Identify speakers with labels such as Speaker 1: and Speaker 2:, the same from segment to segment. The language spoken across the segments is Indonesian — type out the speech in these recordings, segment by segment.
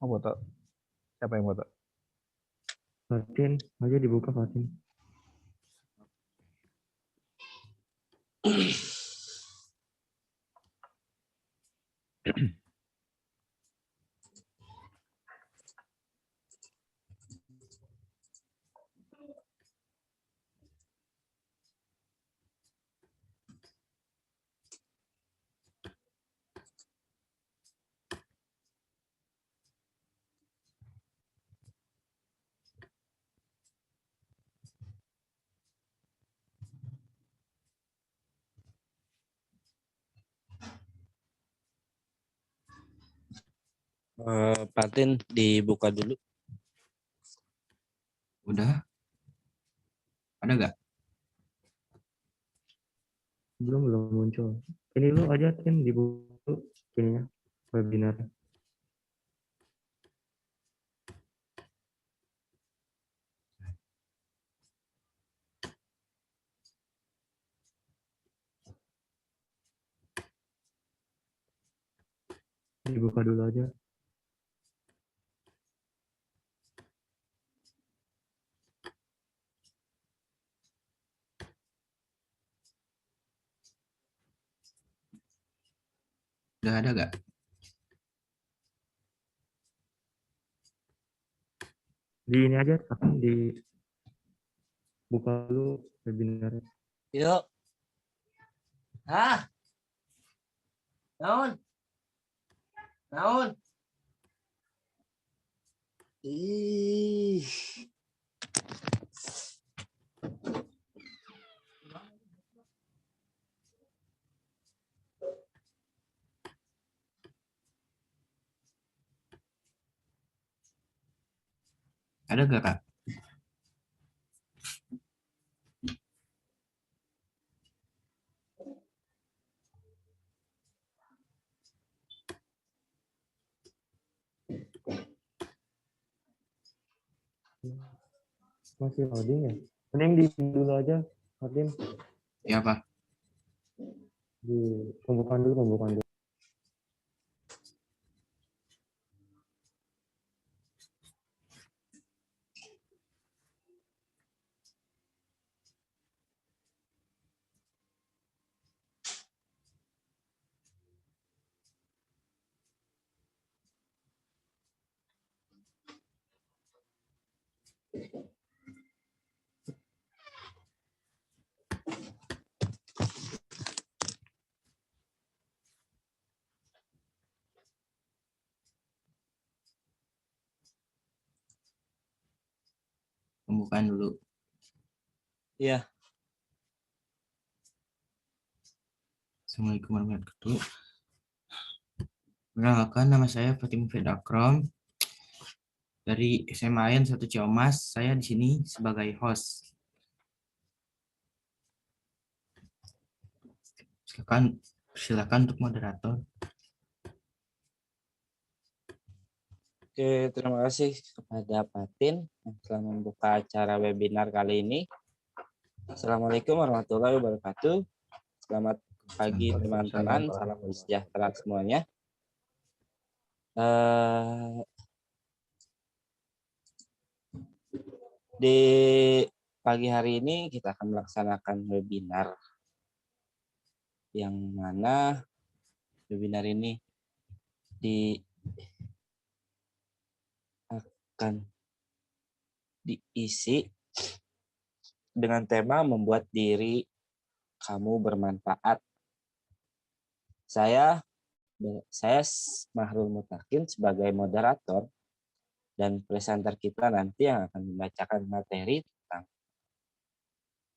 Speaker 1: mau foto? Siapa yang foto?
Speaker 2: Fatin, aja dibuka Fatin.
Speaker 3: Fatin dibuka dulu.
Speaker 4: Udah? Ada nggak?
Speaker 2: Belum muncul. Ini lu aja Tin dibuka ininya webinar. Dibuka dulu aja.
Speaker 4: Udah ada nggak?
Speaker 2: Di ini aja Fatin di buka dulu webinar.
Speaker 3: Yuk. Hah? Naon? Naon? Ih.
Speaker 4: Ada nggak, Kak?
Speaker 2: Masih loading ya? Mending di dulu aja Fatin.
Speaker 4: Ya, Pak.
Speaker 2: Di pembukaan dulu.
Speaker 4: Pembukaan dulu.
Speaker 3: Iya.
Speaker 4: Assalamualaikum warahmatullahi wabarakatuh. Perkenalkan, nama saya Fatim Fed Akram dari SMA N 1 Ciamas. Saya di sini sebagai host. Silakan untuk moderator.
Speaker 3: Oke, terima kasih kepada Fatin yang telah membuka acara webinar kali ini. Assalamualaikum warahmatullahi wabarakatuh. Selamat pagi teman-teman, salam sejahtera semuanya. Di pagi hari ini kita akan melaksanakan webinar yang mana webinar ini akan diisi dengan tema membuat diri kamu bermanfaat. Saya Mahrul Mutakin sebagai moderator dan presenter kita nanti yang akan membacakan materi tentang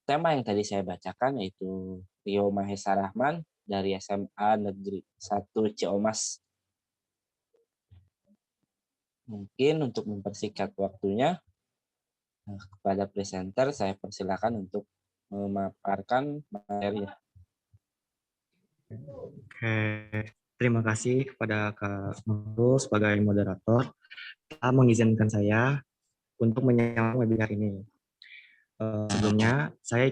Speaker 3: tema yang tadi saya bacakan, yaitu Rio Mahesa Rahman dari SMA Negeri 1 Ciamas. Mungkin untuk mempersingkat waktunya, kepada presenter saya persilakan untuk memaparkan materinya.
Speaker 2: Oke, terima kasih kepada Kak Nurul sebagai moderator telah mengizinkan saya untuk menyampaikan webinar ini. Sebelumnya, saya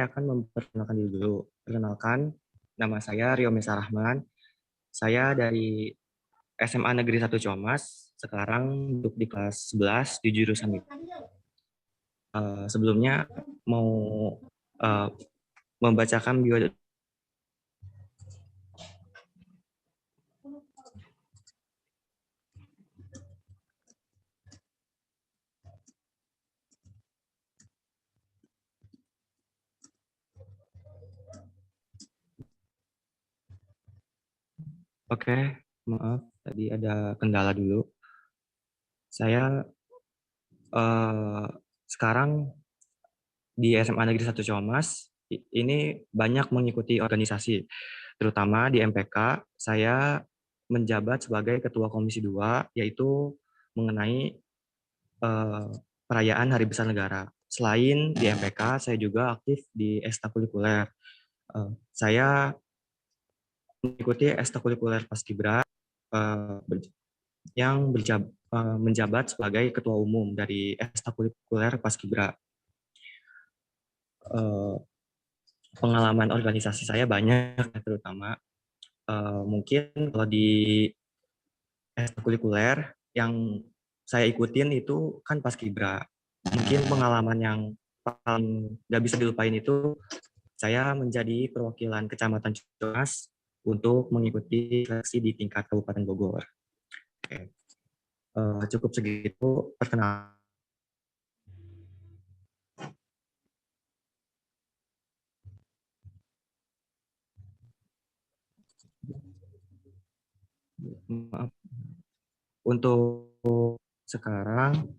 Speaker 2: akan memperkenalkan diri dulu. Perkenalkan, nama saya Rio Mesa Rahman. Saya dari SMA Negeri 1 Ciamas, sekarang duduk di kelas 11 di jurusan itu. Sebelumnya mau membacakan bio. Oke, maaf tadi ada kendala dulu. Saya sekarang di SMA Negeri 1 Ciamas ini banyak mengikuti organisasi, terutama di MPK. Saya menjabat sebagai Ketua Komisi 2, yaitu mengenai perayaan Hari Besar Negara. Selain di MPK, saya juga aktif di ekstrakurikuler. Saya mengikuti ekstrakurikuler Paskibra yang menjabat sebagai Ketua Umum dari ekstrakurikuler Paskibra. Pengalaman organisasi saya banyak, terutama mungkin kalau di ekstrakurikuler yang saya ikutin itu kan Paskibra. Mungkin pengalaman yang paling nggak bisa dilupain itu saya menjadi perwakilan Kecamatan Ciamas untuk mengikuti seleksi di tingkat Kabupaten Bogor. Oke. Cukup segitu perkenalan. Maaf. Untuk sekarang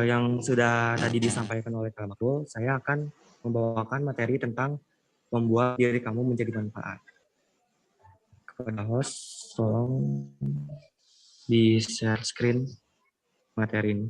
Speaker 2: yang sudah tadi disampaikan oleh Kak Makul, saya akan membawakan materi tentang membuat diri kamu menjadi manfaat. Kepada host, tolong di share screen materi ini.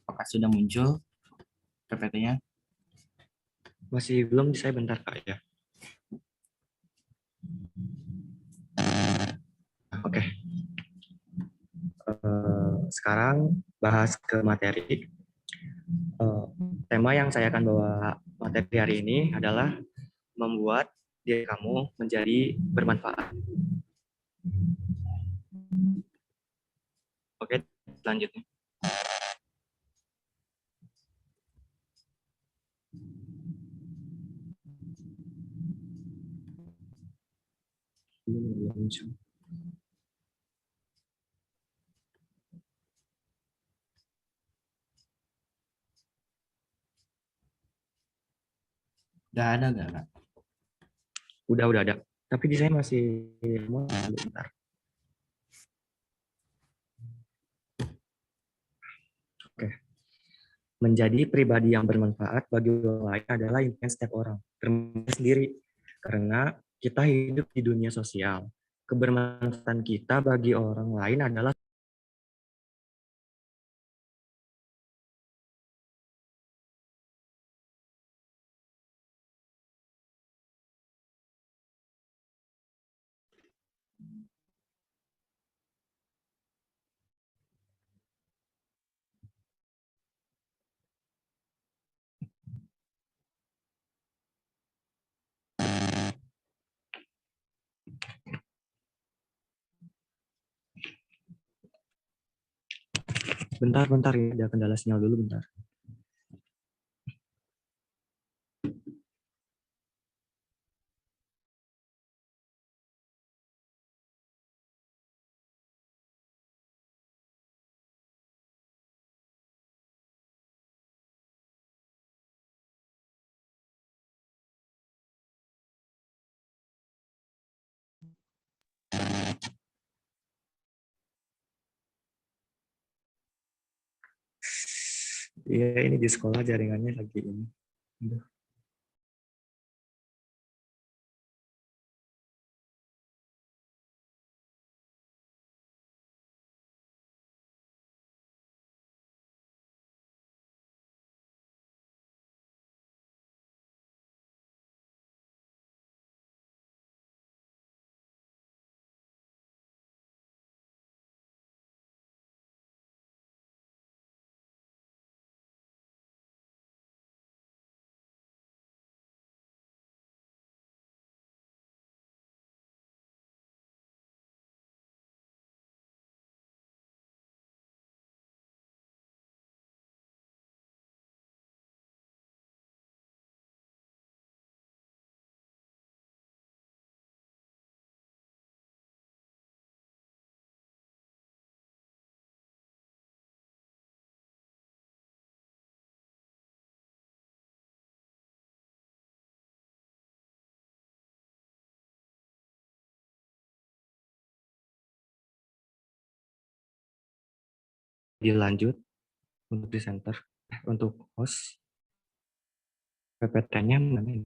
Speaker 4: Apakah sudah muncul PPT-nya?
Speaker 2: Masih belum, saya bentar Kak ya. Oke. Sekarang bahas ke materi. Tema yang saya akan bawa materi hari ini adalah membuat diri kamu menjadi bermanfaat. Oke, selanjutnya. Belum muncul.
Speaker 4: Udah ada nggak, Kak?
Speaker 2: Udah ada. Tapi di saya masih bentar. Oke. Menjadi pribadi yang bermanfaat bagi orang lain adalah impian setiap orang, termasuk sendiri. Karena kita hidup di dunia sosial. Kebermanfaatan kita bagi orang lain adalah bentar ya, ada kendala sinyal dulu bentar. Iya, ini di sekolah jaringannya lagi ini. Aduh. Dilanjut untuk di center, untuk host, PPT-nya mana ini?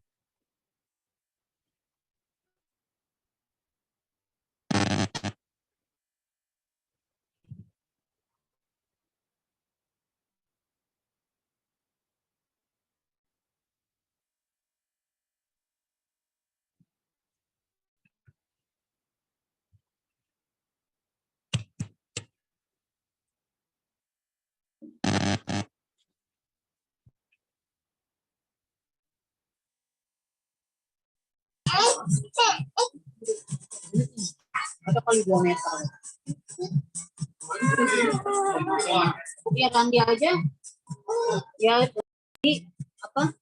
Speaker 5: Ada kali 2 meter. Biar Randi aja. Ya, jadi apa?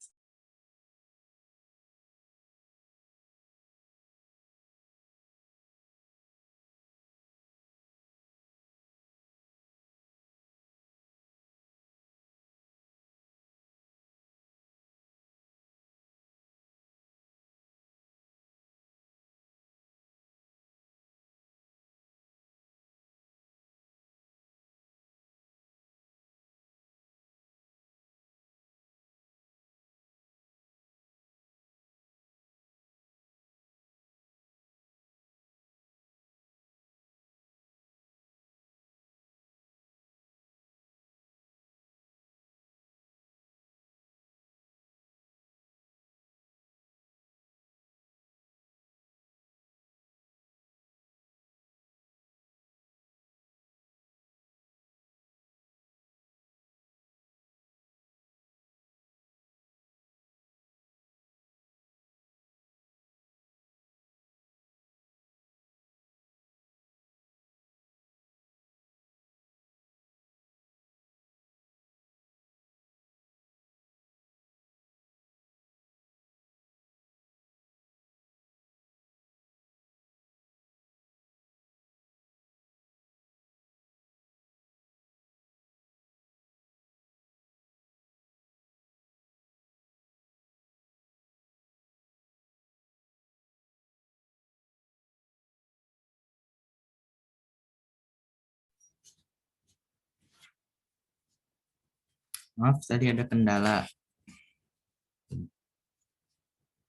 Speaker 4: Maaf, tadi ada kendala.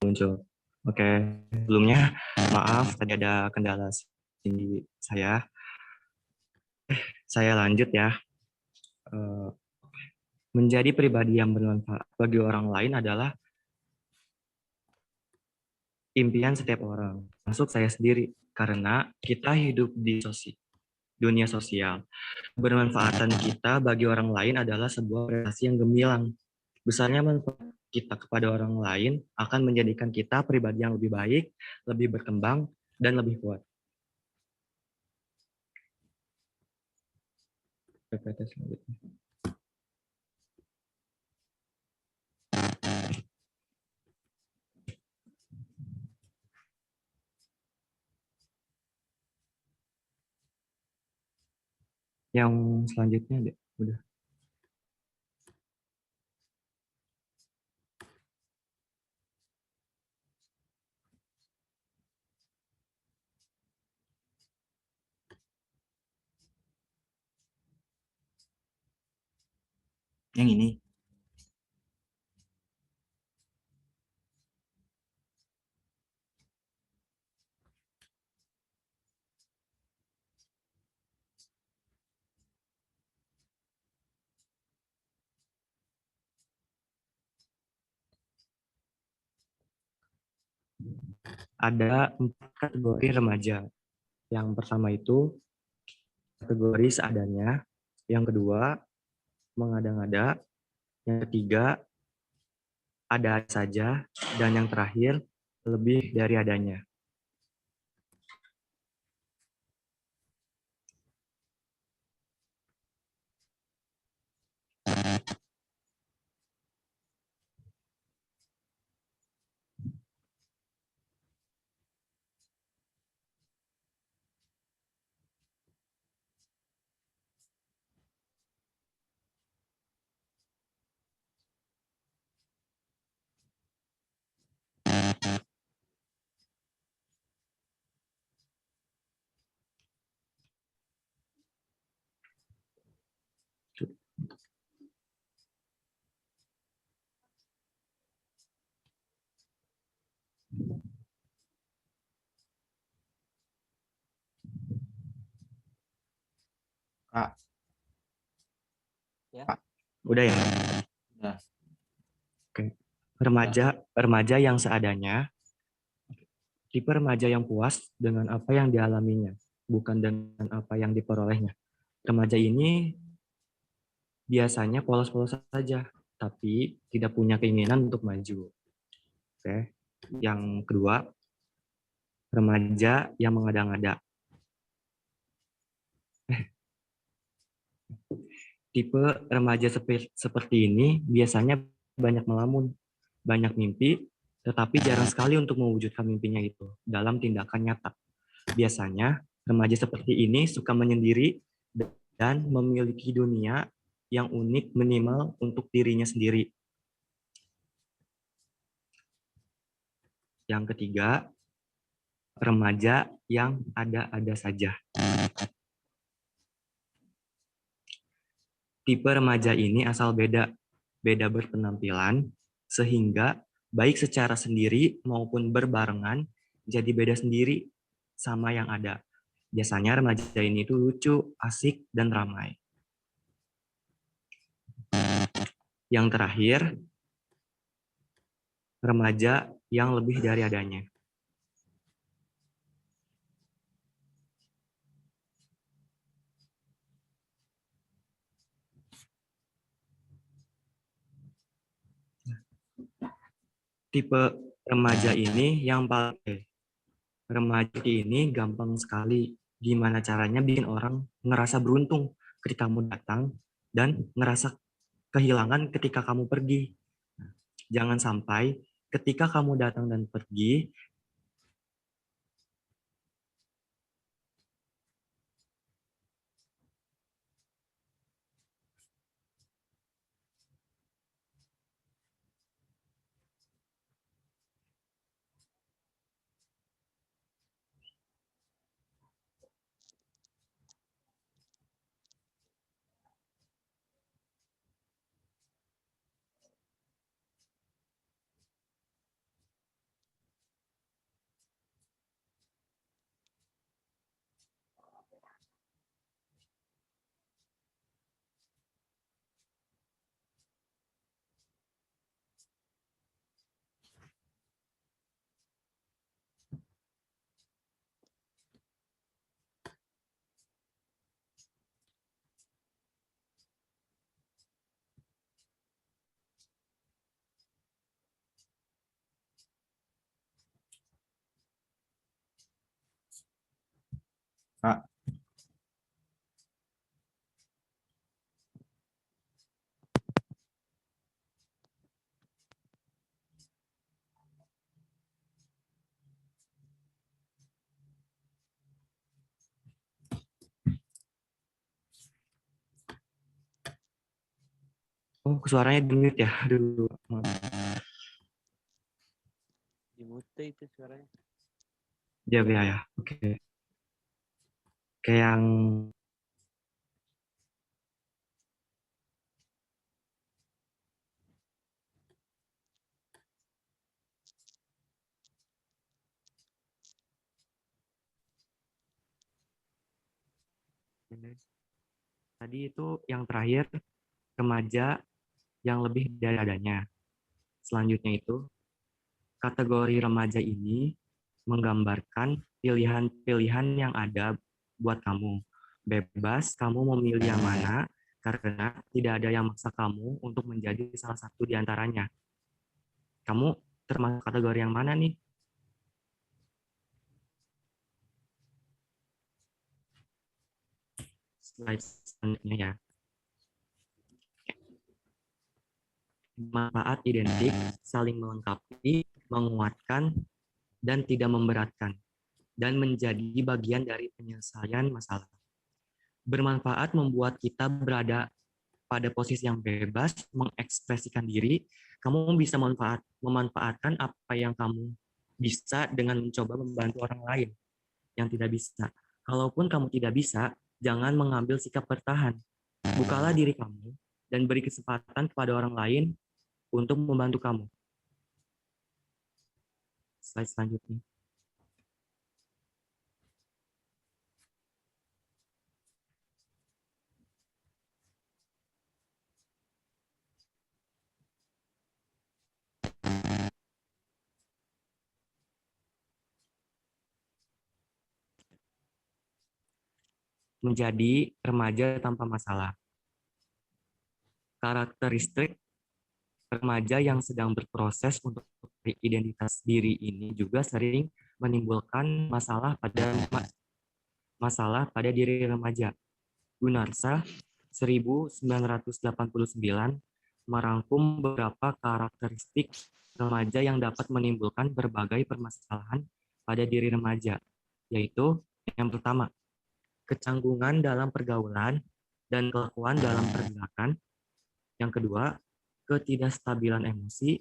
Speaker 2: Muncul. Oke, sebelumnya maaf tadi ada kendala di saya. Saya lanjut ya. Menjadi pribadi yang bermanfaat bagi orang lain adalah impian setiap orang, termasuk saya sendiri, karena kita hidup di dunia sosial. Bermanfaatan kita bagi orang lain adalah sebuah prestasi yang gemilang. Besarnya manfaat kita kepada orang lain akan menjadikan kita pribadi yang lebih baik, lebih berkembang, dan lebih kuat. PPT selanjutnya. Yang selanjutnya deh, udah.
Speaker 4: Yang ini.
Speaker 2: Ada 4 kategori remaja. Yang pertama itu kategori seadanya, yang kedua mengada-ngada, yang ketiga ada saja, dan yang terakhir lebih dari adanya.
Speaker 4: Kak,
Speaker 2: Udah ya?
Speaker 4: udah.
Speaker 2: Remaja yang seadanya, tipe remaja yang puas dengan apa yang dialaminya, bukan dengan apa yang diperolehnya. Remaja ini biasanya polos-polos saja, tapi tidak punya keinginan untuk maju. Oke. Yang kedua, remaja yang mengada-ngada. Tipe remaja seperti ini biasanya banyak melamun, banyak mimpi, tetapi jarang sekali untuk mewujudkan mimpinya itu dalam tindakan nyata. Biasanya, remaja seperti ini suka menyendiri dan memiliki dunia yang unik minimal untuk dirinya sendiri. Yang ketiga, remaja yang ada-ada saja. Tipe remaja ini asal beda berpenampilan, sehingga baik secara sendiri maupun berbarengan jadi beda sendiri sama yang ada. Biasanya remaja ini itu lucu, asik, dan ramai. Yang terakhir, remaja yang lebih dari adanya. Tipe remaja ini yang paling remaja ini gampang sekali. Gimana caranya bikin orang ngerasa beruntung ketika kamu datang dan ngerasa kehilangan ketika kamu pergi. Jangan sampai ketika kamu datang dan pergi,
Speaker 4: Kak,
Speaker 2: oh suaranya di mute ya. Aduh, maaf.
Speaker 3: Di mute itu suaranya.
Speaker 2: Ya. Oke. Kayak yang tadi itu yang terakhir, remaja yang lebih dari adanya. Selanjutnya itu, kategori remaja ini menggambarkan pilihan-pilihan yang ada buat kamu. Bebas kamu memilih yang mana, karena tidak ada yang memaksa kamu untuk menjadi salah satu di antaranya. Kamu termasuk kategori yang mana nih? Slide selanjutnya ya. Manfaat identik, saling melengkapi, menguatkan, dan tidak memberatkan, dan menjadi bagian dari penyelesaian masalah. Bermanfaat membuat kita berada pada posisi yang bebas, mengekspresikan diri. Kamu bisa memanfaatkan apa yang kamu bisa dengan mencoba membantu orang lain yang tidak bisa. Kalaupun kamu tidak bisa, jangan mengambil sikap bertahan. Bukalah diri kamu dan beri kesempatan kepada orang lain untuk membantu kamu. Slide selanjutnya. Menjadi remaja tanpa masalah. Karakteristik remaja yang sedang berproses untuk identitas diri ini juga sering menimbulkan masalah pada diri remaja. Gunarsa 1989 merangkum beberapa karakteristik remaja yang dapat menimbulkan berbagai permasalahan pada diri remaja, yaitu yang pertama, kecanggungan dalam pergaulan dan kelakuan dalam pergerakan. Yang kedua, ketidakstabilan emosi.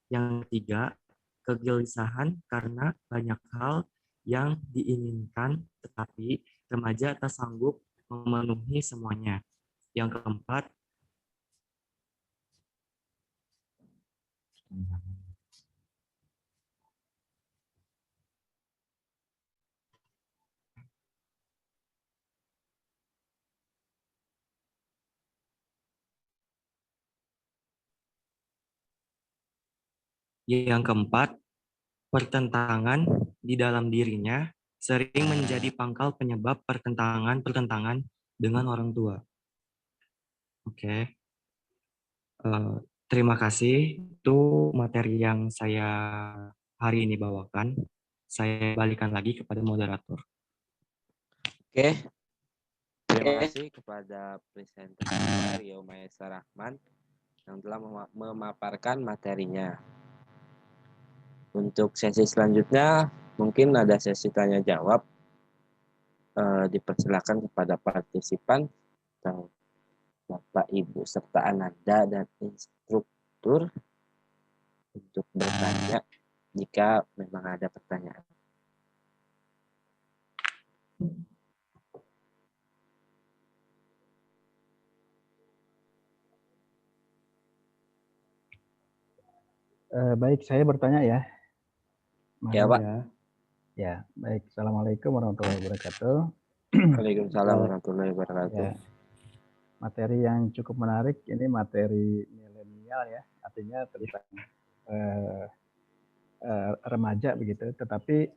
Speaker 2: Yang ketiga, kegelisahan karena banyak hal yang diinginkan tetapi remaja tak sanggup memenuhi semuanya. Yang keempat, pertentangan di dalam dirinya sering menjadi pangkal penyebab pertentangan dengan orang tua. Oke. Terima kasih. Itu materi yang saya hari ini bawakan. Saya balikan lagi kepada moderator.
Speaker 3: Oke. Terima kasih kepada presenter Rio Mahesa Rahman yang telah memaparkan materinya. Untuk sesi selanjutnya, mungkin ada sesi tanya jawab. Dipersilakan kepada partisipan atau Bapak, Ibu, serta Ananda dan instruktur untuk bertanya jika memang ada pertanyaan.
Speaker 1: Baik, saya bertanya ya.
Speaker 3: Ya, Pak.
Speaker 1: Ya, baik. Assalamualaikum warahmatullahi wabarakatuh.
Speaker 3: Waalaikumsalam warahmatullahi wabarakatuh.
Speaker 1: Ya, materi yang cukup menarik, ini materi milenial ya, artinya tentang remaja begitu. Tetapi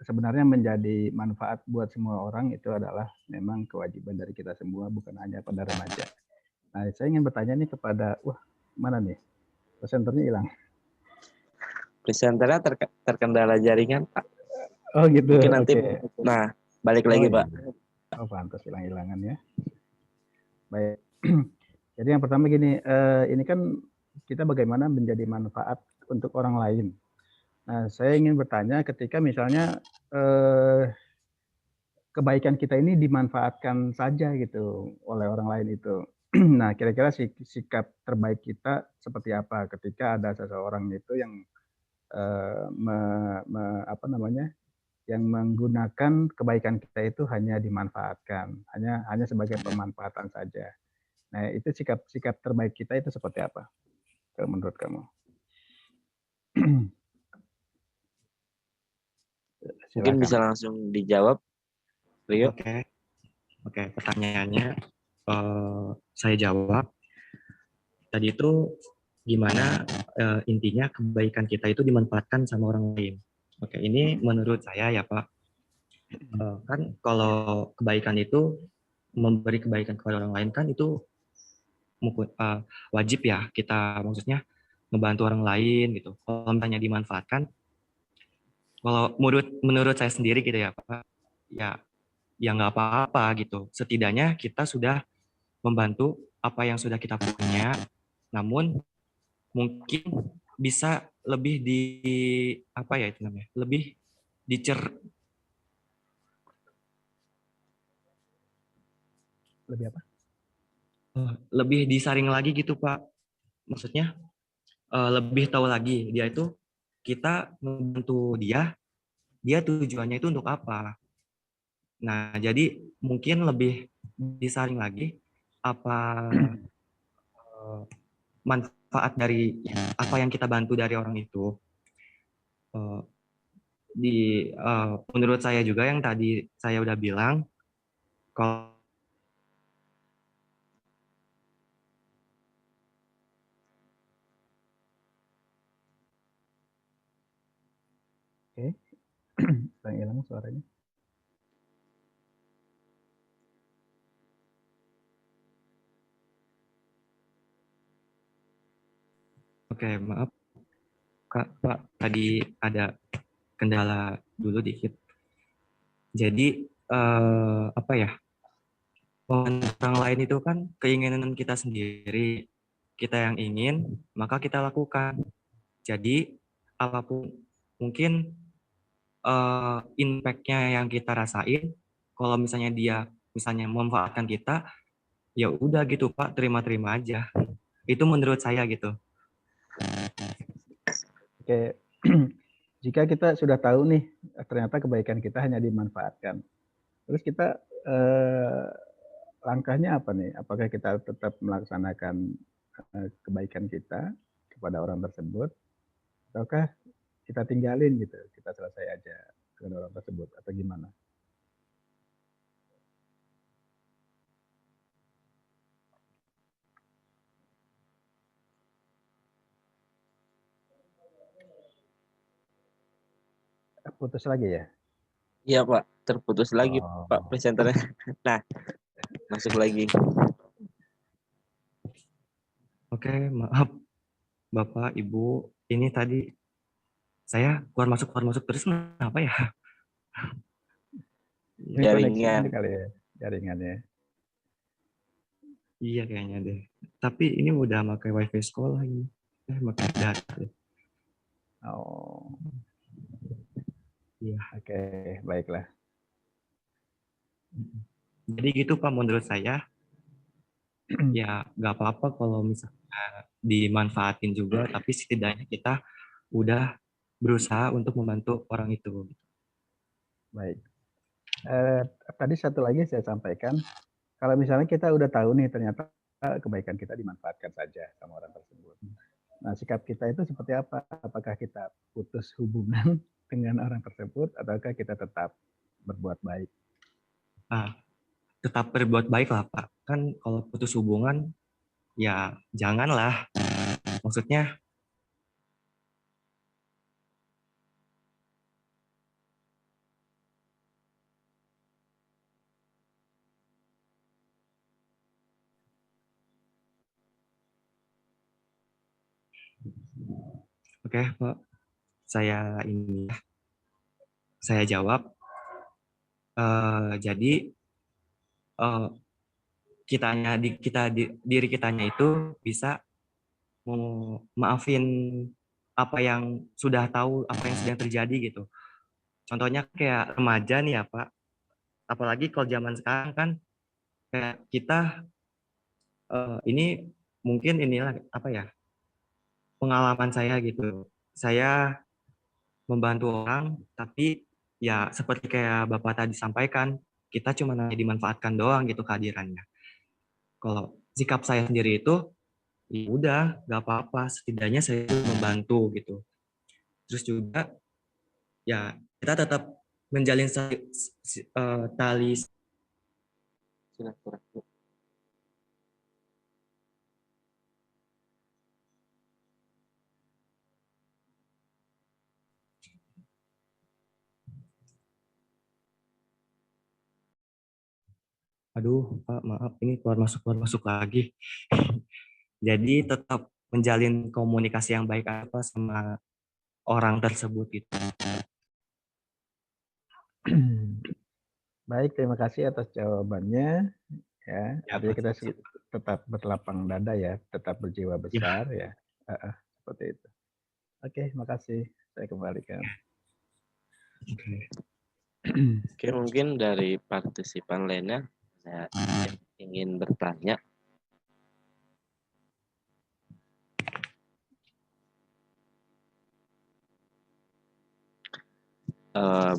Speaker 1: sebenarnya menjadi manfaat buat semua orang itu adalah memang kewajiban dari kita semua, bukan hanya pada remaja. Nah, saya ingin bertanya nih kepada, mana nih? Presenternya hilang.
Speaker 3: Presenternya terkendala jaringan, Pak.
Speaker 1: Oh gitu.
Speaker 3: Mungkin nanti,
Speaker 1: okay.
Speaker 3: Nah, balik lagi, Pak.
Speaker 1: Oh, pantas hilang-hilangan ya. Baik. Jadi yang pertama gini, ini kan kita bagaimana menjadi manfaat untuk orang lain. Nah, saya ingin bertanya ketika misalnya kebaikan kita ini dimanfaatkan saja gitu oleh orang lain itu. Nah, kira-kira sikap terbaik kita seperti apa ketika ada seseorang itu yang yang menggunakan kebaikan kita itu hanya dimanfaatkan, hanya sebagai pemanfaatan saja. Nah, itu sikap terbaik kita itu seperti apa kalau menurut kamu?
Speaker 3: Mungkin bisa langsung dijawab, Rio.
Speaker 2: Oke, pertanyaannya saya jawab. Tadi itu gimana intinya kebaikan kita itu dimanfaatkan sama orang lain. Oke, ini menurut saya ya Pak, kan kalau kebaikan itu memberi kebaikan kepada orang lain kan itu wajib ya kita, maksudnya ngebantu orang lain gitu. Kalau misalnya dimanfaatkan, kalau menurut saya sendiri gitu ya Pak, ya ya nggak apa-apa gitu. Setidaknya kita sudah membantu apa yang sudah kita punya, namun mungkin bisa lebih di apa ya itu namanya, lebih dicer
Speaker 1: Lebih apa?
Speaker 2: lebih disaring lagi gitu Pak. Maksudnya lebih tahu lagi dia itu, kita membantu dia, dia tujuannya itu untuk apa. Nah, jadi mungkin lebih disaring lagi apa manfaat dari apa yang kita bantu dari orang itu. Eh, menurut saya juga yang tadi saya udah bilang, kalau
Speaker 1: Oke, hilang suaranya.
Speaker 2: oke, maaf Kak, Pak, tadi ada kendala dulu dikit. Jadi apa ya? Orang lain itu kan keinginan kita sendiri. Kita yang ingin, maka kita lakukan. Jadi apapun mungkin impact-nya yang kita rasain, kalau misalnya dia misalnya memanfaatkan kita, ya udah gitu Pak, terima-terima aja. Itu menurut saya gitu.
Speaker 1: Oke, jika kita sudah tahu nih, ternyata kebaikan kita hanya dimanfaatkan. Terus kita langkahnya apa nih? Apakah kita tetap melaksanakan kebaikan kita kepada orang tersebut, ataukah kita tinggalin gitu, kita selesai aja dengan orang tersebut, atau gimana? Putus lagi ya?
Speaker 3: Iya Pak, terputus lagi Pak
Speaker 1: Oh,
Speaker 3: presenternya. Nah, masuk lagi.
Speaker 2: Oke, maaf Bapak, Ibu. Ini tadi saya keluar masuk terus, kenapa ya?
Speaker 1: ini koneksinya
Speaker 3: Jaringan.
Speaker 1: kali ya, jaringannya.
Speaker 2: Iya kayaknya deh. Tapi ini udah pakai wifi sekolah ini. Pakai data deh.
Speaker 1: Oh,
Speaker 2: Iya.
Speaker 1: oke, baiklah.
Speaker 2: Jadi gitu Pak, menurut saya ya nggak apa-apa kalau misalnya dimanfaatin juga, tapi setidaknya kita udah berusaha untuk membantu orang itu.
Speaker 1: Baik. Tadi satu lagi saya sampaikan, kalau misalnya kita udah tahu nih ternyata kebaikan kita dimanfaatkan saja sama orang tersebut. Nah, sikap kita itu seperti apa? Apakah kita putus hubungan dengan orang tersebut, ataukah kita tetap berbuat baik?
Speaker 2: Nah, tetap berbuat baik lah Pak. Kan kalau putus hubungan ya janganlah. Maksudnya oke Pak, saya jawab. Jadi eh, diri kitanya itu bisa maafin apa yang sudah tahu, apa yang sedang terjadi gitu. Contohnya kayak remaja nih ya Pak, apalagi kalau zaman sekarang kan kayak kita ini mungkin inilah apa ya, pengalaman saya gitu. Saya membantu orang, tapi ya seperti kayak Bapak tadi sampaikan, kita cuma hanya dimanfaatkan doang gitu kehadirannya. Kalau sikap saya sendiri itu, ya udah nggak apa-apa, setidaknya saya membantu gitu. Terus juga ya kita tetap menjalin tali.
Speaker 3: Silaturahmi.
Speaker 2: Aduh, Pak, maaf ini keluar masuk lagi. Jadi tetap menjalin komunikasi yang baik apa sama orang tersebut gitu.
Speaker 1: Baik, terima kasih atas jawabannya. Ya,
Speaker 2: Ya,
Speaker 1: artinya
Speaker 2: Pak.
Speaker 1: kita tetap berlapang dada ya, tetap berjiwa
Speaker 2: Ya,
Speaker 1: besar ya. Seperti itu. Oke, makasih. Saya kembalikan.
Speaker 2: oke.
Speaker 3: Oke, mungkin dari partisipan lainnya saya ingin bertanya.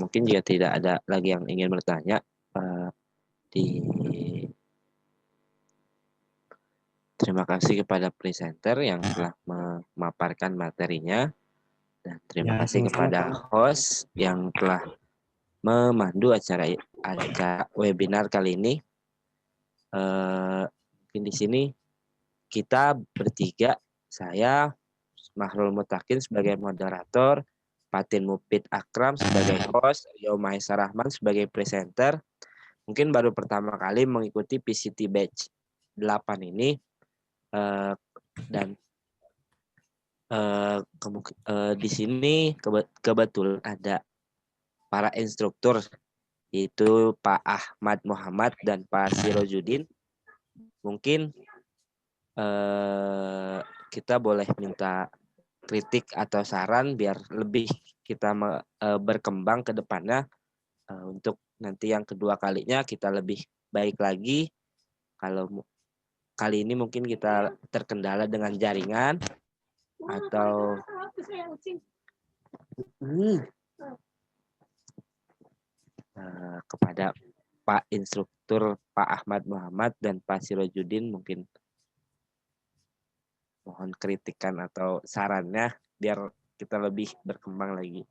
Speaker 3: Mungkin jika tidak ada lagi yang ingin bertanya, terima kasih kepada presenter yang telah memaparkan materinya, dan terima
Speaker 2: Ya,
Speaker 3: kasih
Speaker 2: sama-sama,
Speaker 3: kepada
Speaker 2: Pak.
Speaker 3: host yang telah memandu acara webinar kali ini. Mungkin di sini kita bertiga, saya Mahrul Mutakin sebagai moderator, Fatin Mufid Akram sebagai host, Rio Mahesa Rahman sebagai presenter. Mungkin baru pertama kali mengikuti PCT Batch 8 ini, dan di sini kebetulan ada para instruktur, yaitu Pak Ahmad Muhammad dan Pak Sirojudin. Mungkin kita boleh minta kritik atau saran biar lebih kita berkembang ke depannya, untuk nanti yang kedua kalinya kita lebih baik lagi. Kalau kali ini mungkin kita terkendala dengan jaringan atau kepada Pak Instruktur Pak Ahmad Muhammad dan Pak Sirojudin, mungkin mohon kritikan atau sarannya biar kita lebih berkembang lagi.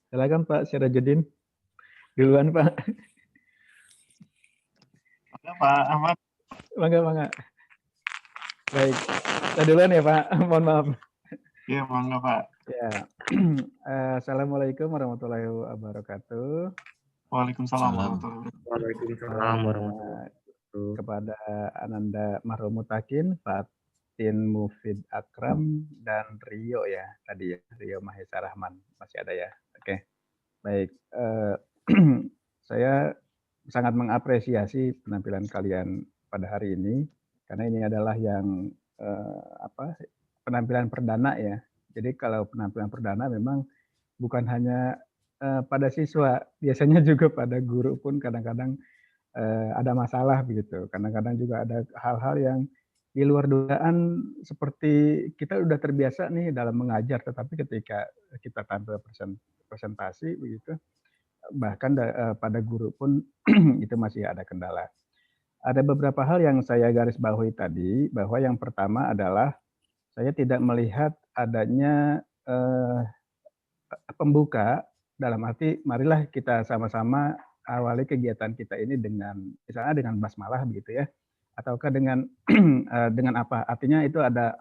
Speaker 1: Silakan Pak Sirajudin. Duluan Pak.
Speaker 6: Pak Ahmad.
Speaker 1: Mangga. Baik. Saya duluan ya Pak. Mohon maaf.
Speaker 6: Iya, mangga Pak.
Speaker 1: Ya. Assalamualaikum warahmatullahi wabarakatuh.
Speaker 6: Waalaikumsalam warahmatullahi wabarakatuh.
Speaker 2: Waalaikumsalam warahmatullahi wabarakatuh.
Speaker 1: Kepada Ananda Mahrul Mutakin, Fatin Mufid Akram, dan Rio ya tadi ya, Rio Mahesa Rahman masih ada ya. Oke. Baik. Saya sangat mengapresiasi penampilan kalian pada hari ini karena ini adalah yang penampilan perdana ya. Jadi kalau penampilan perdana memang bukan hanya pada siswa, biasanya juga pada guru pun kadang-kadang ada masalah begitu. Kadang-kadang juga ada hal-hal yang di luar dugaan, seperti kita udah terbiasa nih dalam mengajar, tetapi ketika kita tampil presentasi begitu, bahkan pada guru pun itu masih ada kendala. Ada beberapa hal yang saya garis bawahi tadi, bahwa yang pertama adalah saya tidak melihat adanya pembuka, dalam arti marilah kita sama-sama awali kegiatan kita ini dengan misalnya dengan basmalah begitu ya, ataukah dengan dengan apa? Artinya itu ada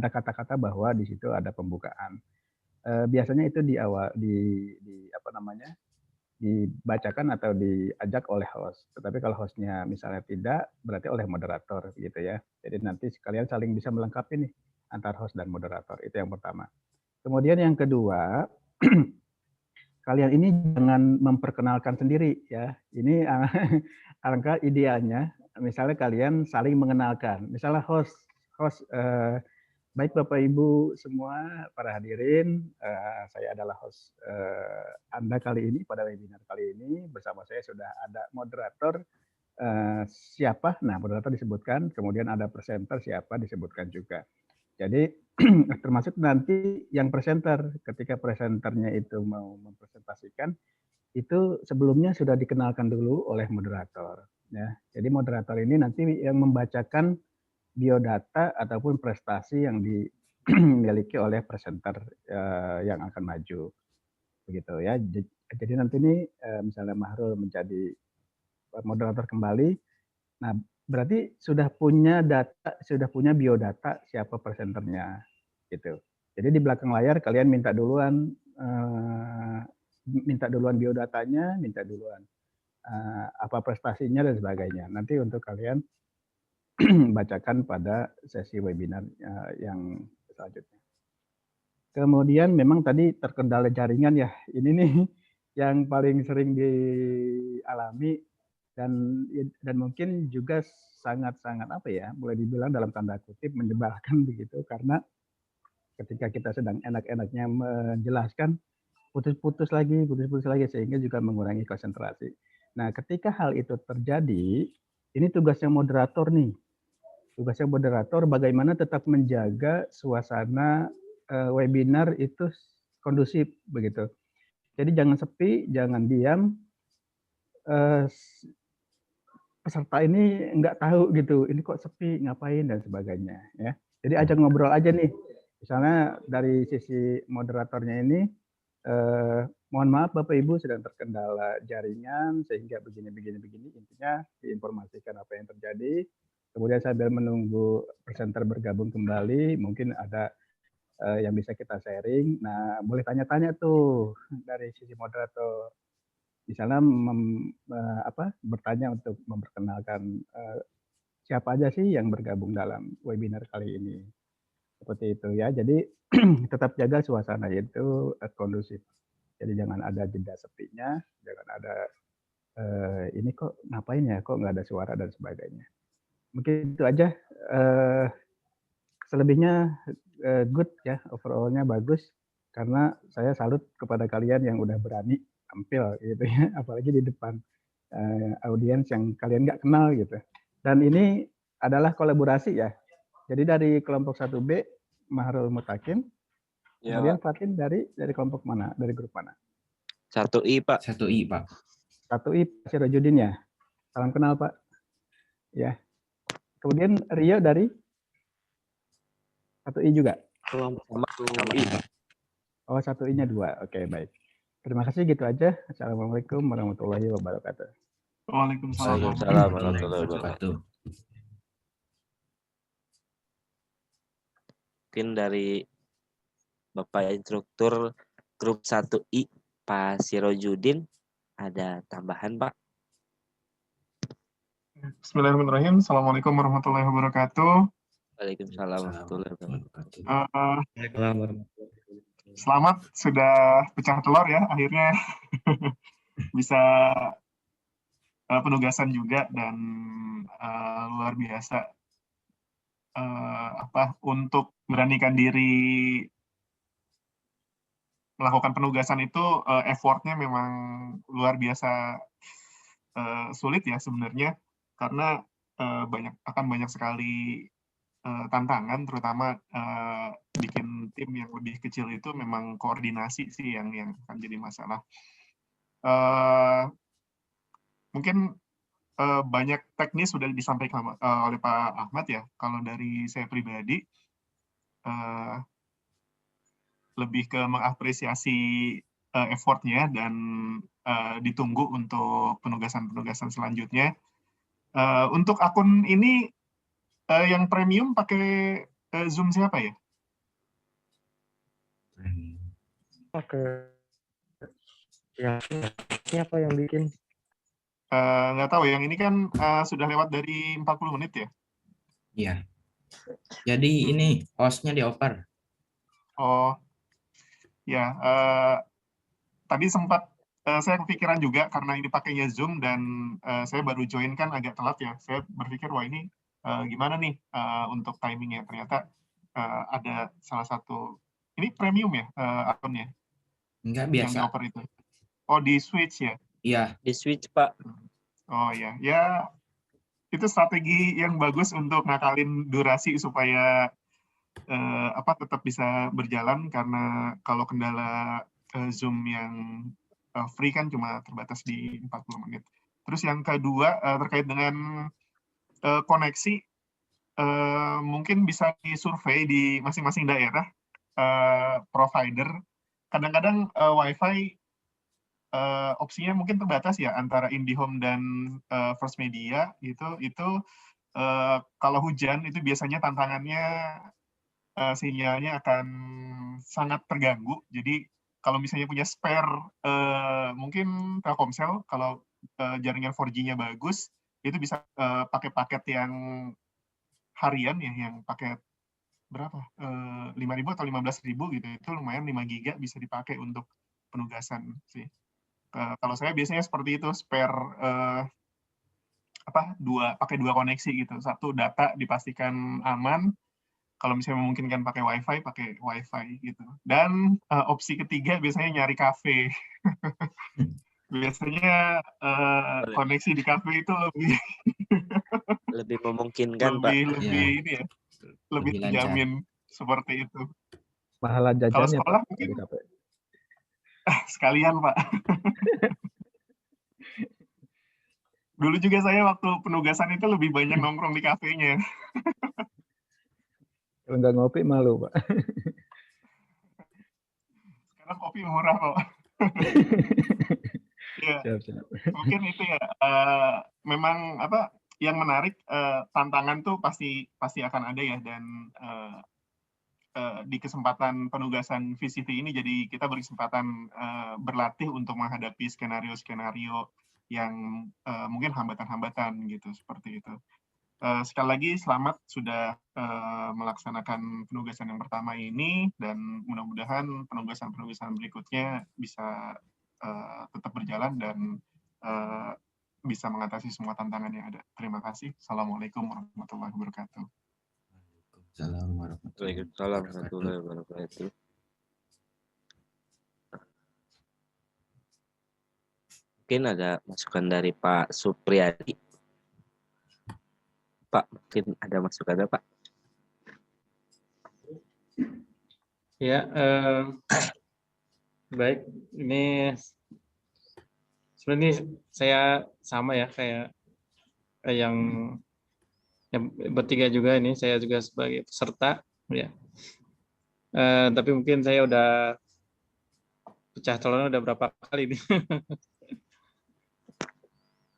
Speaker 1: kata-kata bahwa di situ ada pembukaan. Biasanya itu di awal dibacakan atau diajak oleh host. Tetapi kalau hostnya misalnya tidak, berarti oleh moderator gitu ya. Jadi nanti kalian saling bisa melengkapi nih antar host dan moderator. Itu yang pertama. Kemudian yang kedua, kalian ini jangan memperkenalkan sendiri ya. Ini alangkah idealnya misalnya kalian saling mengenalkan. Misalnya host baik Bapak Ibu semua para hadirin, saya adalah host Anda kali ini pada webinar kali ini. Bersama saya sudah ada moderator siapa, nah moderator disebutkan, kemudian ada presenter siapa disebutkan juga. Jadi termasuk nanti yang presenter, ketika presenternya itu mau mempresentasikan, itu sebelumnya sudah dikenalkan dulu oleh moderator. Ya. Jadi moderator ini nanti yang membacakan biodata ataupun prestasi yang dimiliki oleh presenter yang akan maju, begitu ya. Jadi nanti ini misalnya Mahrul menjadi moderator kembali, nah berarti sudah punya data, sudah punya biodata siapa presenternya, gitu. Jadi di belakang layar kalian minta duluan minta duluan biodatanya, minta duluan apa prestasinya dan sebagainya. Nanti untuk kalian bacakan pada sesi webinar yang selanjutnya. Kemudian memang tadi terkendala jaringan ya. Ini nih yang paling sering dialami dan mungkin juga sangat-sangat apa ya, boleh dibilang dalam tanda kutip menyebalkan begitu, karena ketika kita sedang enak-enaknya menjelaskan putus-putus lagi sehingga juga mengurangi konsentrasi. Nah, ketika hal itu terjadi, ini tugasnya moderator nih. Tugasnya moderator bagaimana tetap menjaga suasana webinar itu kondusif begitu. Jadi jangan sepi, jangan diam. Peserta ini nggak tahu gitu, ini kok sepi, ngapain dan sebagainya ya. Jadi ajak ngobrol aja nih. Misalnya dari sisi moderatornya ini, mohon maaf Bapak Ibu sedang terkendala jaringan sehingga begini. Intinya diinformasikan apa yang terjadi. Kemudian sambil menunggu presenter bergabung kembali, mungkin ada yang bisa kita sharing. Nah, boleh tanya-tanya tuh dari sisi moderator. Misalnya bertanya untuk memperkenalkan siapa aja sih yang bergabung dalam webinar kali ini. Seperti itu ya. Jadi tetap jaga suasana itu kondusif. Jadi jangan ada jeda sepinya, jangan ada ini kok ngapain ya, kok nggak ada suara dan sebagainya. Mungkin itu aja. Selebihnya good ya, overall-nya bagus. Karena saya salut kepada kalian yang udah berani tampil gitu ya, apalagi di depan audiens yang kalian nggak kenal gitu. Dan ini adalah kolaborasi ya. Jadi dari kelompok 1B Mahrul Mutakin,
Speaker 3: Ya,
Speaker 1: kemudian
Speaker 3: Pak.
Speaker 1: Fatin dari kelompok mana? Dari grup mana?
Speaker 3: 1I, Pak.
Speaker 4: 1I, Pak.
Speaker 1: 1I Sirojudin ya. Salam kenal Pak. Ya. Kemudian Rio dari 1I juga.
Speaker 3: Sama I, Pak.
Speaker 1: Oh, 1I-nya 2. Oke, baik. Terima kasih gitu aja. Assalamualaikum warahmatullahi wabarakatuh.
Speaker 6: Waalaikumsalam.
Speaker 3: Waalaikumsalam warahmatullahi wabarakatuh. Mungkin dari Bapak Instruktur Grup 1I, Pak Sirojudin, ada tambahan, Pak?
Speaker 6: Bismillahirrahmanirrahim. Assalamualaikum warahmatullahi wabarakatuh.
Speaker 3: Waalaikumsalam warahmatullahi wabarakatuh.
Speaker 6: Selamat sudah pecah telur ya, akhirnya bisa penugasan juga dan luar biasa untuk beranikan diri melakukan penugasan itu effortnya memang luar biasa sulit ya sebenarnya, karena banyak sekali tantangan, terutama bikin tim yang lebih kecil itu memang koordinasi sih yang akan jadi masalah. Mungkin banyak teknis sudah disampaikan oleh Pak Ahmad ya. Kalau dari saya pribadi lebih ke mengapresiasi effortnya dan ditunggu untuk penugasan selanjutnya. Untuk akun ini yang premium pakai Zoom siapa ya?
Speaker 2: Oke. Ya, siapa yang bikin?
Speaker 6: Nggak tahu, yang ini kan sudah lewat dari 40 menit ya?
Speaker 4: Iya. Jadi ini hostnya dioper.
Speaker 6: Oh, ya. Tadi sempat saya kepikiran juga karena ini pakainya Zoom dan saya baru join kan agak telat ya. Saya berpikir, wah ini gimana nih untuk timingnya. Ternyata ada salah satu, ini premium ya akunnya?
Speaker 4: Enggak,
Speaker 6: Yang
Speaker 4: biasa.
Speaker 6: dioper itu. Oh, di Switch ya?
Speaker 4: Iya.
Speaker 3: Di Switch, Pak.
Speaker 6: Oh ya, ya itu strategi yang bagus untuk ngakalin durasi supaya tetap bisa berjalan, karena kalau kendala Zoom yang free kan cuma terbatas di 40 menit. Terus yang kedua terkait dengan koneksi, mungkin bisa disurvei di masing-masing daerah provider. Kadang-kadang WiFi opsinya mungkin terbatas ya antara IndiHome dan First Media itu kalau hujan itu biasanya tantangannya sinyalnya akan sangat terganggu. Jadi kalau misalnya punya spare mungkin Telkomsel, kalau jaringan 4G-nya bagus, itu bisa pakai paket yang harian ya, yang paket berapa? 5.000 atau 15.000 gitu. Itu lumayan 5 giga bisa dipakai untuk penugasan sih. Kalau saya biasanya seperti itu, spare pakai dua koneksi gitu. Satu, data dipastikan aman. Kalau misalnya memungkinkan pakai wifi gitu. Dan opsi ketiga biasanya nyari kafe. Biasanya koneksi di kafe itu
Speaker 3: Lebih memungkinkan, Pak.
Speaker 6: lebih ini ya, lebih
Speaker 4: Lebih lancar.
Speaker 6: terjamin seperti itu.
Speaker 1: Mahalan
Speaker 6: Kalau
Speaker 1: jajannya
Speaker 6: sekolah
Speaker 1: Pak
Speaker 6: mungkin
Speaker 1: di kafe.
Speaker 6: sekalian, Pak. Dulu juga saya waktu penugasan itu lebih banyak nongkrong di kafenya.
Speaker 1: Kalau nggak ngopi malu Pak.
Speaker 6: Sekarang kopi murah kok. Ya,
Speaker 1: Siap.
Speaker 6: mungkin itu ya. Memang yang menarik, tantangan tuh pasti akan ada ya, dan di kesempatan penugasan VCT ini jadi kita berkesempatan berlatih untuk menghadapi skenario-skenario yang mungkin hambatan-hambatan gitu, seperti itu. Sekali lagi selamat sudah melaksanakan penugasan yang pertama ini, dan mudah-mudahan penugasan-penugasan berikutnya bisa tetap berjalan dan bisa mengatasi semua tantangan yang ada. Terima kasih. Assalamualaikum warahmatullahi wabarakatuh.
Speaker 3: Waalaikumsalam warahmatullahi wabarakatuh. Mungkin ada masukan dari Pak Supriyadi. Pak, mungkin ada masukannya, Pak?
Speaker 7: Ya, baik. Ini sebenarnya saya sama ya kayak yang bertiga juga ini. Saya juga sebagai peserta, ya. Tapi mungkin saya udah pecah telurnya udah berapa kali nih.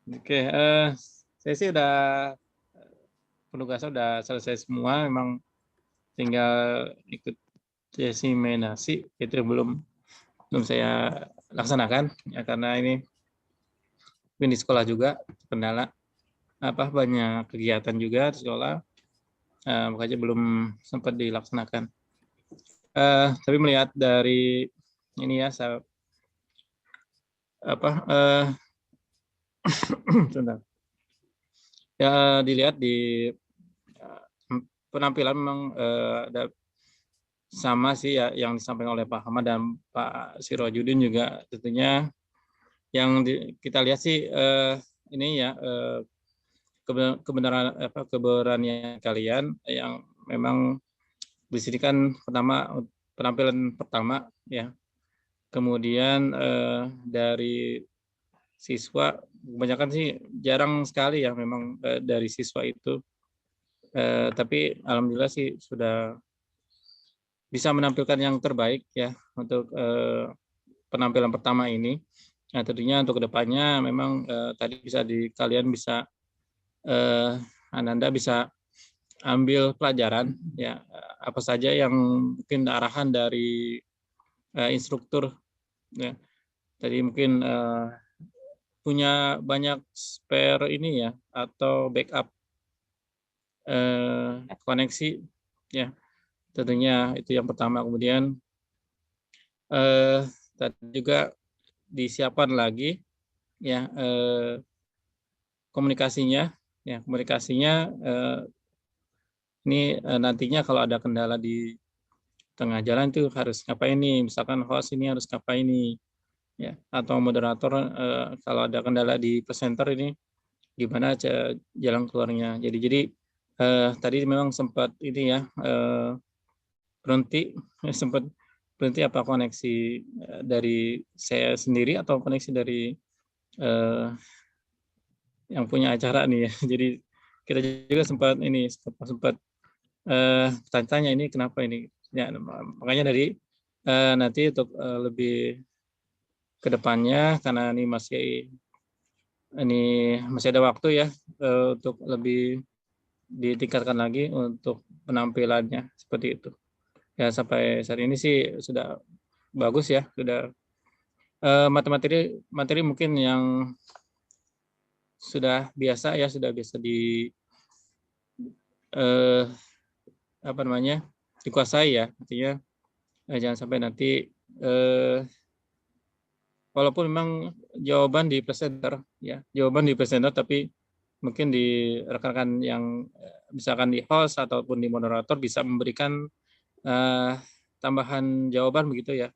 Speaker 7: Oke, saya sih udah penugasan udah selesai semua, memang tinggal ikut diseminasi itu belum saya laksanakan ya, karena ini di sekolah juga kendala banyak kegiatan juga di sekolah, makanya belum sempat dilaksanakan. Tapi melihat dari ini ya, saya sebentar. Ya, dilihat di penampilan memang ada sama sih ya yang disampaikan oleh Pak Ahmad dan Pak Sirojudin juga. Tentunya yang kita lihat sih ini ya keberanian kalian yang memang di sini kan penampilan pertama ya. Kemudian dari siswa kebanyakan sih jarang sekali ya memang dari siswa itu, tapi alhamdulillah sih sudah bisa menampilkan yang terbaik ya untuk penampilan pertama ini. Nah, tentunya untuk kedepannya memang tadi kalian bisa Ananda bisa ambil pelajaran ya, apa saja yang mungkin arahan dari instruktur ya. Tadi mungkin punya banyak spare ini ya, atau backup koneksi ya, tentunya itu yang pertama. Kemudian tadi juga disiapkan lagi ya komunikasinya ini nantinya kalau ada kendala di tengah jalan itu harus ngapain nih, misalkan host ini harus ngapain nih ya, atau moderator kalau ada kendala di presenter ini gimana jalan keluarnya. Jadi tadi memang sempat ini ya sempat berhenti koneksi dari saya sendiri atau koneksi dari yang punya acara nih ya. Jadi kita juga sempat tanya ini kenapa ini ya, makanya dari nanti untuk lebih kedepannya, karena ini masih ada waktu ya untuk lebih ditingkatkan lagi untuk penampilannya seperti itu ya. Sampai saat ini sih sudah bagus ya, sudah materi mungkin yang sudah biasa ya, sudah biasa dikuasai ya, artinya jangan sampai nanti walaupun memang jawaban di presenter tapi mungkin di rekan-rekan yang misalkan di host ataupun di moderator bisa memberikan tambahan jawaban begitu ya,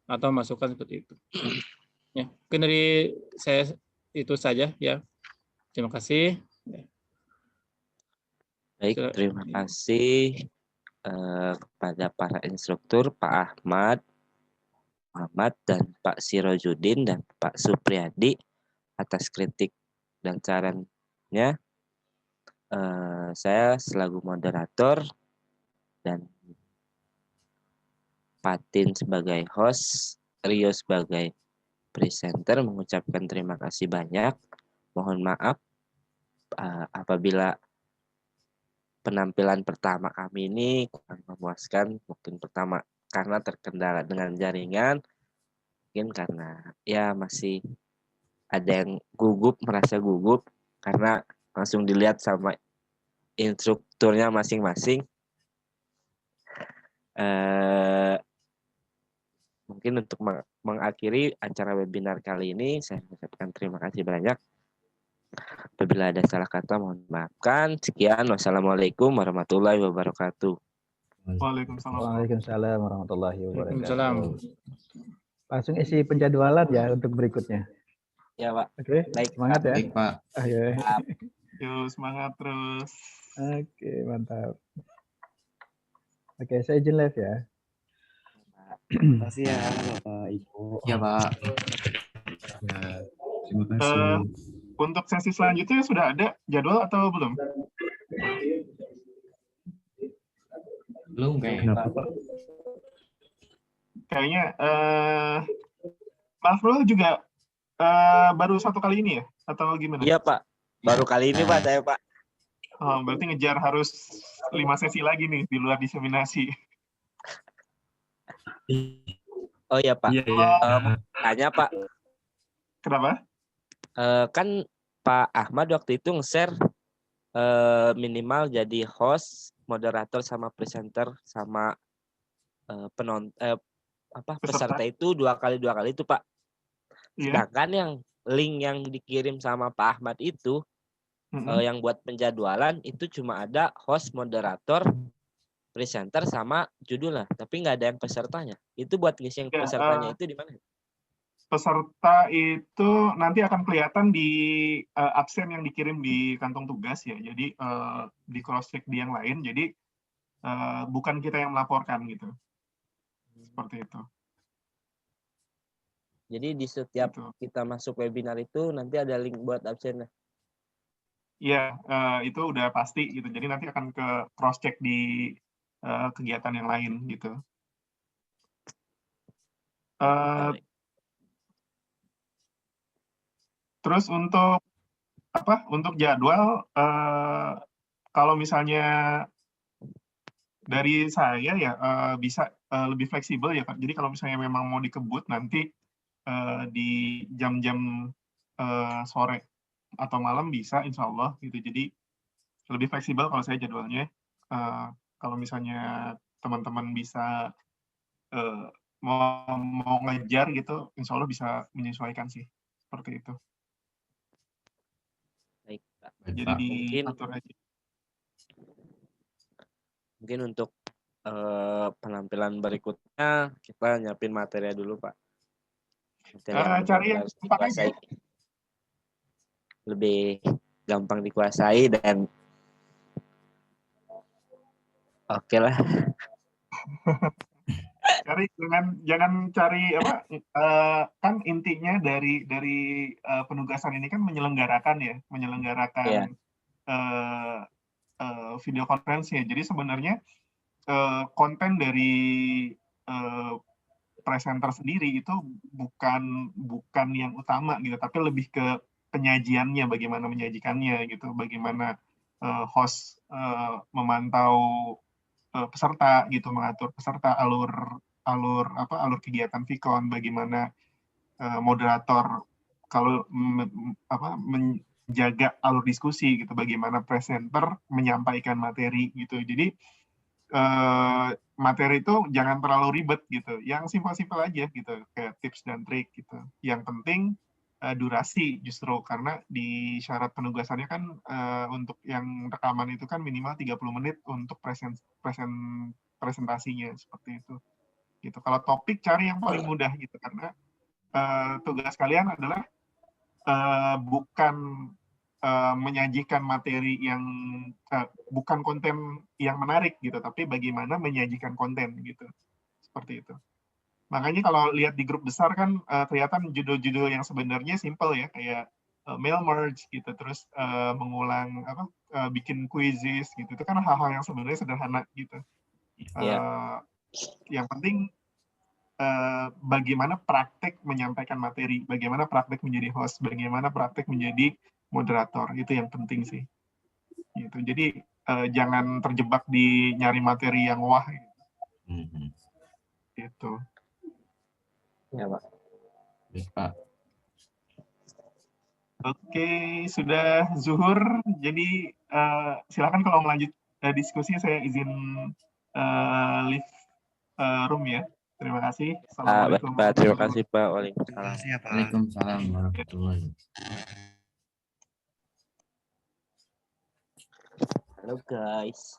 Speaker 7: atau masukan seperti itu. Ya, mungkin dari saya itu saja ya. Terima kasih.
Speaker 3: Baik, terima kasih kepada para instruktur, Pak Ahmad, Muhammad, dan Pak Sirojudin, dan Pak Supriyadi atas kritik dan sarannya. Saya selaku moderator dan Patin sebagai host, Rio sebagai presenter mengucapkan terima kasih banyak. Mohon maaf apabila penampilan pertama kami ini kurang memuaskan, mungkin pertama karena terkendala dengan jaringan, mungkin karena ya masih ada yang merasa gugup karena langsung dilihat sama instrukturnya masing-masing. Mungkin untuk mengakhiri acara webinar kali ini, saya mengucapkan terima kasih banyak. Apabila ada salah kata, mohon maafkan. Sekian, wassalamualaikum warahmatullahi wabarakatuh.
Speaker 1: Waalaikumsalam warahmatullahi
Speaker 7: Waalaikumsalam.
Speaker 1: wabarakatuh. Langsung isi penjadwalan ya untuk berikutnya.
Speaker 3: Ya, Pak.
Speaker 1: Oke,
Speaker 3: Baik,
Speaker 1: semangat ya.
Speaker 4: Baik, Pak.
Speaker 1: Ayo.
Speaker 6: Yuk, semangat terus.
Speaker 1: Oke, mantap. Oke, saya izin live ya.
Speaker 8: Terima kasih ya Bapak Ibu.
Speaker 4: Ya, Pak.
Speaker 8: Ya, terima kasih.
Speaker 6: Untuk sesi selanjutnya sudah ada jadwal atau belum?
Speaker 4: Belum kayaknya.
Speaker 8: Kenapa Pak?
Speaker 6: Kayaknya Mafrul juga baru satu kali ini ya? Atau gimana?
Speaker 3: Iya, Pak. Baru kali ini, Pak, saya, Pak.
Speaker 6: Oh, berarti ngejar harus 5 sesi lagi nih di luar diseminasi.
Speaker 3: Oh iya, Pak.
Speaker 8: Iya, iya.
Speaker 3: Tanya, Pak.
Speaker 6: Kenapa?
Speaker 3: Kan Pak Ahmad waktu itu nge-share minimal jadi host, moderator, sama presenter, sama peserta itu dua kali itu, Pak.
Speaker 6: Iya.
Speaker 3: Sedangkan yang link yang dikirim sama Pak Ahmad itu yang buat penjadwalan itu cuma ada host, moderator, presenter, sama judulnya, tapi nggak ada yang pesertanya. Itu buat ngisi yang pesertanya itu di mana?
Speaker 6: Peserta itu nanti akan kelihatan di absen yang dikirim di kantong tugas ya. Jadi di cross check di yang lain. Jadi bukan kita yang melaporkan gitu. Seperti itu.
Speaker 3: Jadi di setiap kita masuk webinar itu nanti ada link buat absennya.
Speaker 6: Iya, itu udah pasti gitu. Jadi nanti akan ke cross check di kegiatan yang lain gitu. Terus untuk Untuk jadwal, kalau misalnya dari saya ya bisa lebih fleksibel ya, Pak. Jadi kalau misalnya memang mau dikebut nanti di jam-jam sore atau malam bisa, insya Allah gitu. Jadi lebih fleksibel kalau saya jadwalnya. Kalau misalnya teman-teman bisa mau ngejar gitu, insya Allah bisa menyesuaikan sih, seperti itu.
Speaker 3: Baik, Pak.
Speaker 6: Jadi diatur aja.
Speaker 3: Mungkin untuk penampilan berikutnya kita nyiapin materi dulu, Pak.
Speaker 6: Cari yang
Speaker 3: dikuasai. Lebih gampang dikuasai dan oke lah.
Speaker 6: Cari jangan cari kan intinya dari penugasan ini kan menyelenggarakan video conference ya. Jadi sebenarnya konten dari presenter sendiri itu bukan yang utama gitu, tapi lebih ke penyajiannya, bagaimana menyajikannya gitu, bagaimana host memantau peserta gitu, mengatur peserta, alur alur kegiatan Vkon, bagaimana moderator kalau menjaga alur diskusi gitu, bagaimana presenter menyampaikan materi gitu. Jadi materi itu jangan terlalu ribet gitu, yang simpel-simpel aja gitu, kayak tips dan trik gitu. Yang penting durasi justru, karena di syarat penugasannya kan untuk yang rekaman itu kan minimal 30 menit untuk presentasinya, seperti itu. Gitu. Kalau topik cari yang paling mudah gitu, karena tugas kalian adalah bukan menyajikan materi yang bukan konten yang menarik gitu, tapi bagaimana menyajikan konten gitu, seperti itu. Makanya kalau lihat di grup besar kan kelihatan judul-judul yang sebenarnya simple ya, kayak mail merge gitu, terus mengulang bikin quizzes gitu, itu kan hal-hal yang sebenarnya sederhana gitu. Yang penting bagaimana praktek menyampaikan materi, bagaimana praktek menjadi host, bagaimana praktek menjadi moderator, itu yang penting sih. Gitu. Jadi jangan terjebak di nyari materi yang wah. Gitu.
Speaker 3: Ya, Pak.
Speaker 4: Baik, Pak.
Speaker 6: Oke, sudah zuhur. Jadi silakan kalau mau lanjut diskusi, saya izin leave room ya. Terima kasih. Assalamualaikum.
Speaker 3: Pak, terima kasih Pak. Waalaikumsalam.
Speaker 4: Waalaikumsalam warahmatullahi.
Speaker 3: Halo guys.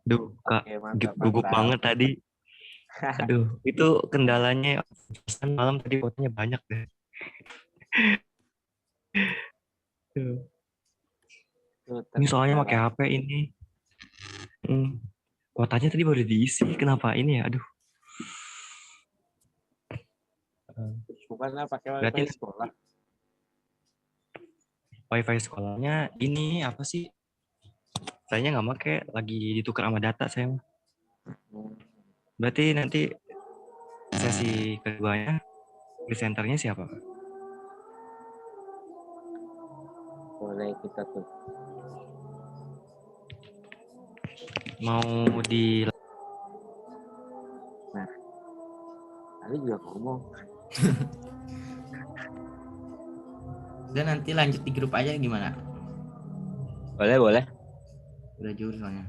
Speaker 2: Duh, Kak,
Speaker 3: Oke,
Speaker 2: gugup banget tadi. Aduh, itu kendalanya malam tadi kuotanya banyak deh. Ini soalnya pakai HP ini. Kuotanya tadi baru diisi. Kenapa ini ya? Aduh.
Speaker 3: Bukannya pakai
Speaker 2: Berarti
Speaker 3: wifi sekolah.
Speaker 2: Wifi sekolahnya ini apa sih? Sayanya nggak pakai, lagi ditukar sama data saya. Berarti nanti sesi keduanya presenternya siapa?
Speaker 3: Boleh kita tuh.
Speaker 2: Mau di...
Speaker 3: Nah, tadi juga ngomong.
Speaker 4: Dan nanti lanjut di grup aja gimana?
Speaker 3: Boleh.
Speaker 4: Udah jujur soalnya.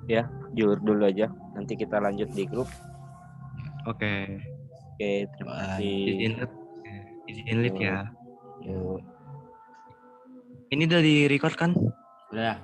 Speaker 3: Ya, jujur dulu aja. Nanti kita lanjut di grup.
Speaker 2: Oke,
Speaker 3: Terima kasih.
Speaker 2: izin lead ya.
Speaker 3: Yuk.
Speaker 2: Ini udah di record kan?
Speaker 4: Udah.